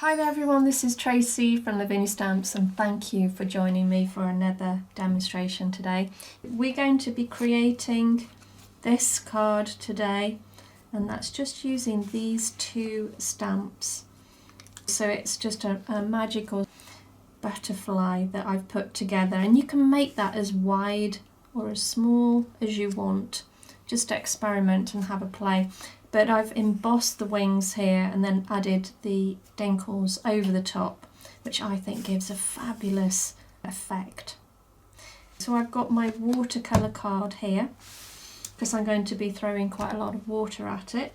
Hi there everyone, this is Tracy from Lavinia Stamps and thank you for joining me for another demonstration today. We're going to be creating this card today and that's just using these two stamps. So it's just a magical butterfly that I've put together, and you can make that as wide or as small as you want. Just experiment and have a play. But I've embossed the wings here and then added the dinkles over the top, which I think gives a fabulous effect. So I've got my watercolour card here because I'm going to be throwing quite a lot of water at it.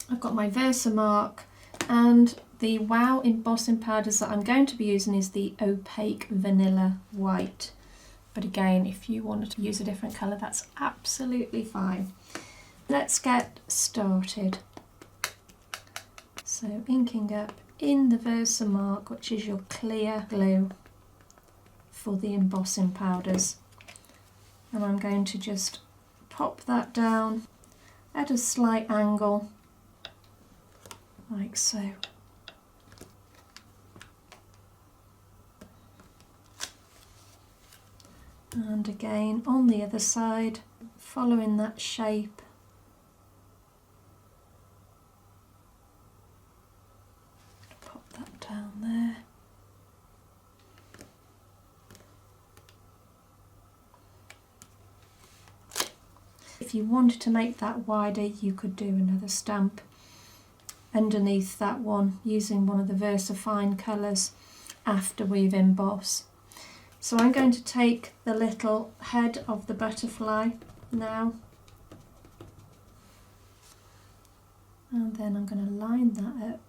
I've got my Versamark, and the Wow embossing powders that I'm going to be using is the opaque vanilla white. But again, if you wanted to use a different colour, that's absolutely fine. Let's get started. So inking up in the Versamark, which is your clear glue for the embossing powders. And I'm going to just pop that down at a slight angle, like so. And again on the other side, following that shape. Pop that down there. If you wanted to make that wider, you could do another stamp underneath that one using one of the VersaFine colours after we've embossed. So I'm going to take the little head of the butterfly now, and then I'm going to line that up.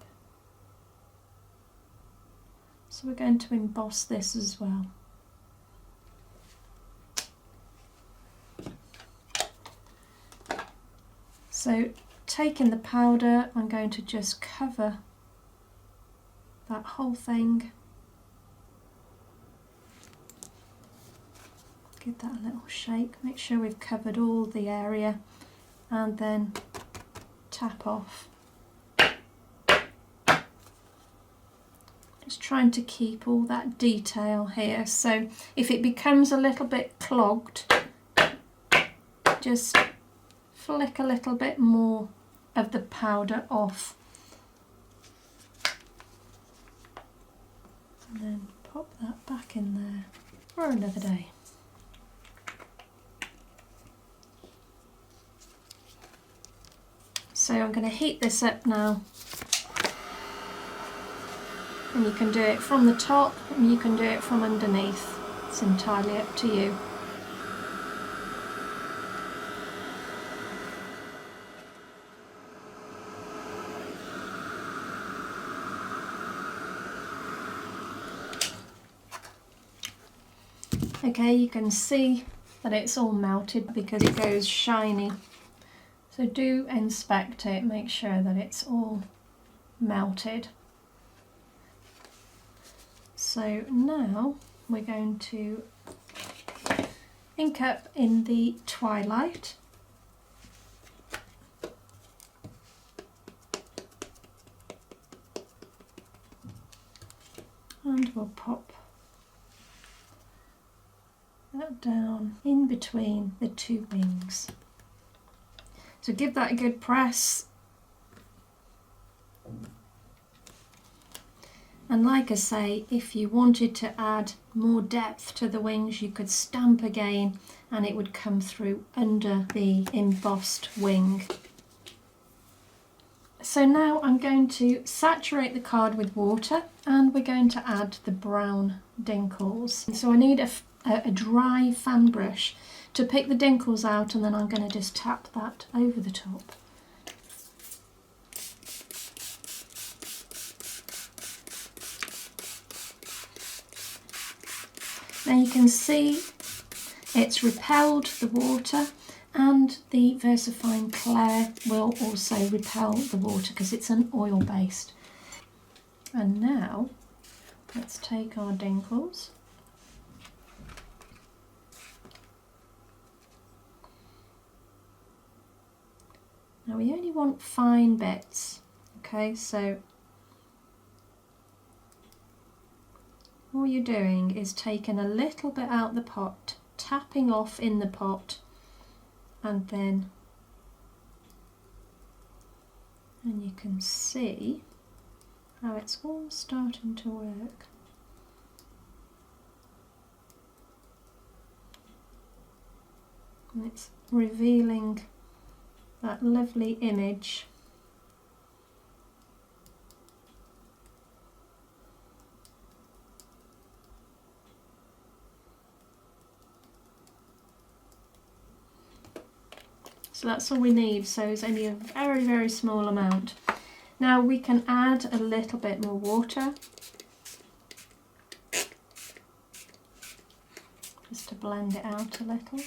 So we're going to emboss this as well. So taking the powder, I'm going to just cover that whole thing. Give that a little shake, make sure we've covered all the area, and then tap off. Just trying to keep all that detail here, so if it becomes a little bit clogged, just flick a little bit more of the powder off. And then pop that back in there for another day. So I'm going to heat this up now, and you can do it from the top and you can do it from underneath. It's entirely up to you. Okay, you can see that it's all melted because it goes shiny. So do inspect it, make sure that it's all melted. So now we're going to ink up in the Twilight. And we'll pop that down in between the two wings. So give that a good press. And like I say, if you wanted to add more depth to the wings, you could stamp again and it would come through under the embossed wing. So now I'm going to saturate the card with water and we're going to add the brown dinkles. So I need a dry fan brush to pick the dinkles out, and then I'm going to just tap that over the top. Now you can see it's repelled the water, and the VersaFine Clair will also repel the water because it's an oil based. And now let's take our dinkles. Now we only want fine bits, okay, so all you're doing is taking a little bit out the pot, tapping off in the pot, and you can see how it's all starting to work. And it's revealing that lovely image. So that's all we need, so it's only a very, very small amount. Now we can add a little bit more water, just to blend it out a little.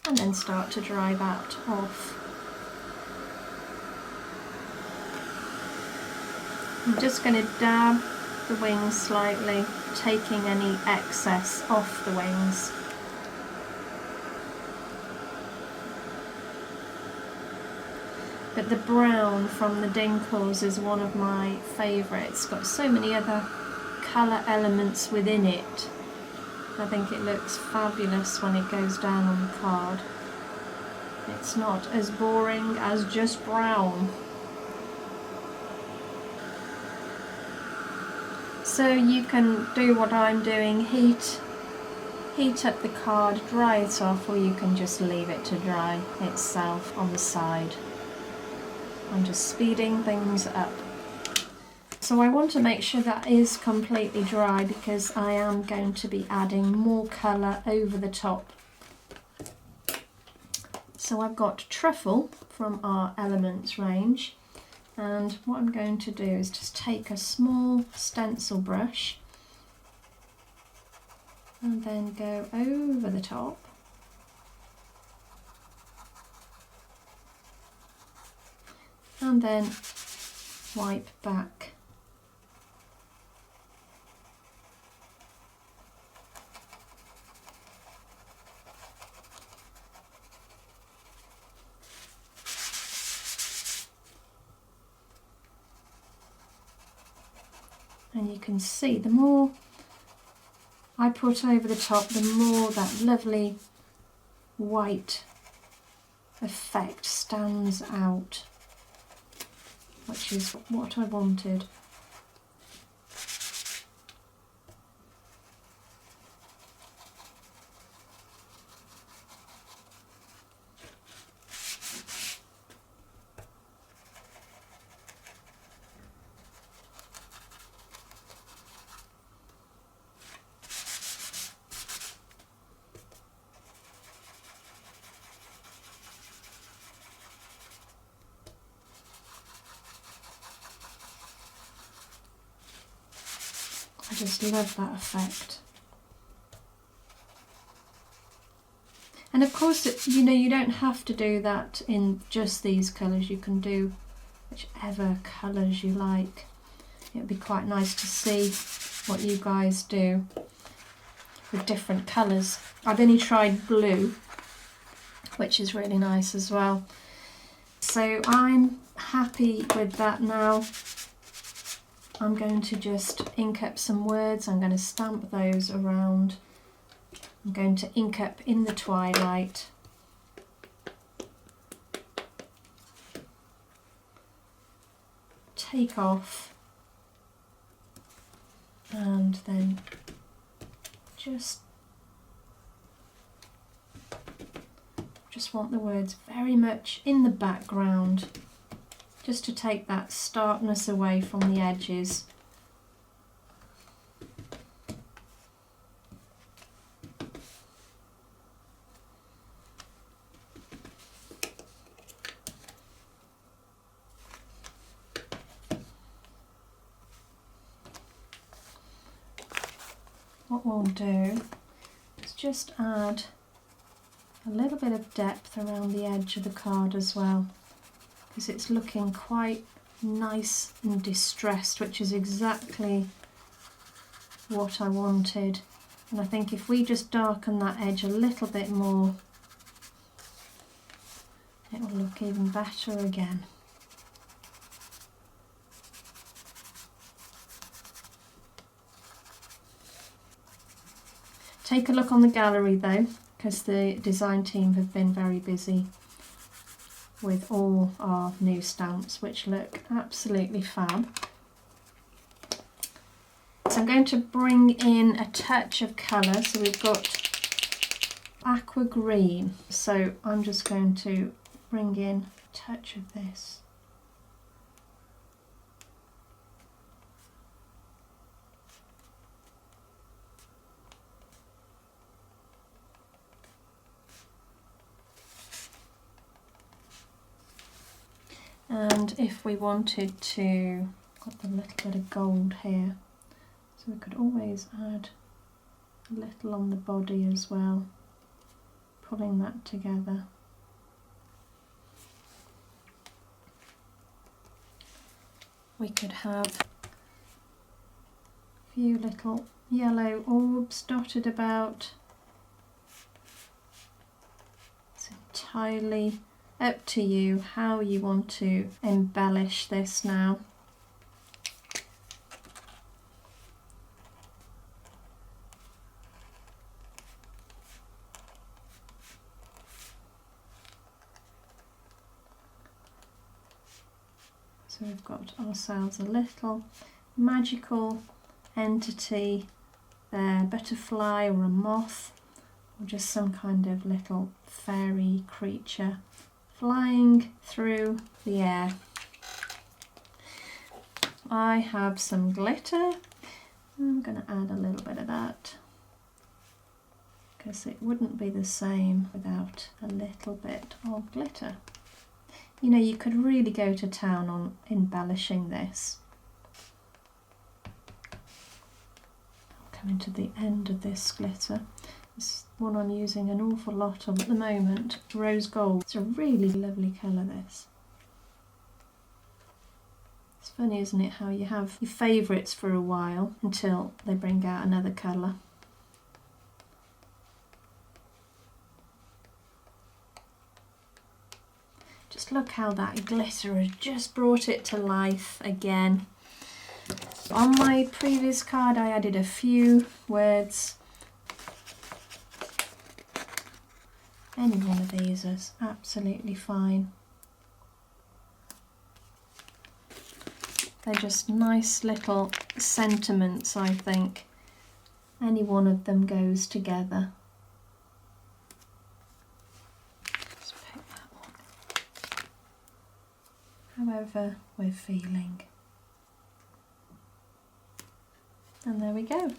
And then start to dry that off. I'm just going to dab the wings slightly, taking any excess off the wings. But the brown from the Dinkles is one of my favourites. It's got so many other colour elements within it. I think it looks fabulous when it goes down on the card. It's not as boring as just brown. So you can do what I'm doing, heat up the card, dry it off, or you can just leave it to dry itself on the side. I'm just speeding things up. So I want to make sure that is completely dry because I am going to be adding more colour over the top. So I've got Truffle from our Elements range, and what I'm going to do is just take a small stencil brush and then go over the top. And then wipe back. And you can see the more I put over the top, the more that lovely white effect stands out, which is what I wanted. I just love that effect. And of course, you know, you don't have to do that in just these colours. You can do whichever colours you like. It would be quite nice to see what you guys do with different colours. I've only tried blue, which is really nice as well. So I'm happy with that now. I'm going to just ink up some words. I'm going to stamp those around. I'm going to ink up in the twilight. Take off. And then just want the words very much in the background, just to take that starkness away from the edges. What we'll do is just add a little bit of depth around the edge of the card as well, because it's looking quite nice and distressed, which is exactly what I wanted. And I think if we just darken that edge a little bit more, it will look even better again. Take a look on the gallery though, because the design team have been very busy with all our new stamps, which look absolutely fab. So I'm going to bring in a touch of colour. So we've got aqua green. So I'm just going to bring in a touch of this. And if we wanted to, got a little bit of gold here, so we could always add a little on the body as well, pulling that together. We could have a few little yellow orbs dotted about. It's entirely up to you how you want to embellish this now. So we've got ourselves a little magical entity there, butterfly or a moth, or just some kind of little fairy creature flying through the air. I have some glitter. I'm going to add a little bit of that because it wouldn't be the same without a little bit of glitter. You know, you could really go to town on embellishing this. I'll come into the end of this glitter. This one I'm using an awful lot of at the moment, rose gold. It's a really lovely colour, this. It's funny, isn't it, how you have your favourites for a while until they bring out another colour. Just look how that glitter has just brought it to life again. On my previous card I added a few words. Any one of these is absolutely fine. They're just nice little sentiments, I think. Any one of them goes together. Let's pick that one. However we're feeling. And there we go.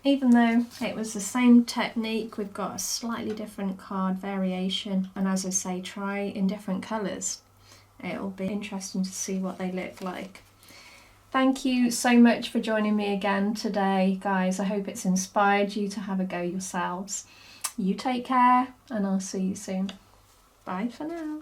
Even though it was the same technique, we've got a slightly different card variation, and as I say, try in different colours. It'll be interesting to see what they look like. Thank you so much for joining me again today, guys. I hope it's inspired you to have a go yourselves. You take care, and I'll see you soon. Bye for now.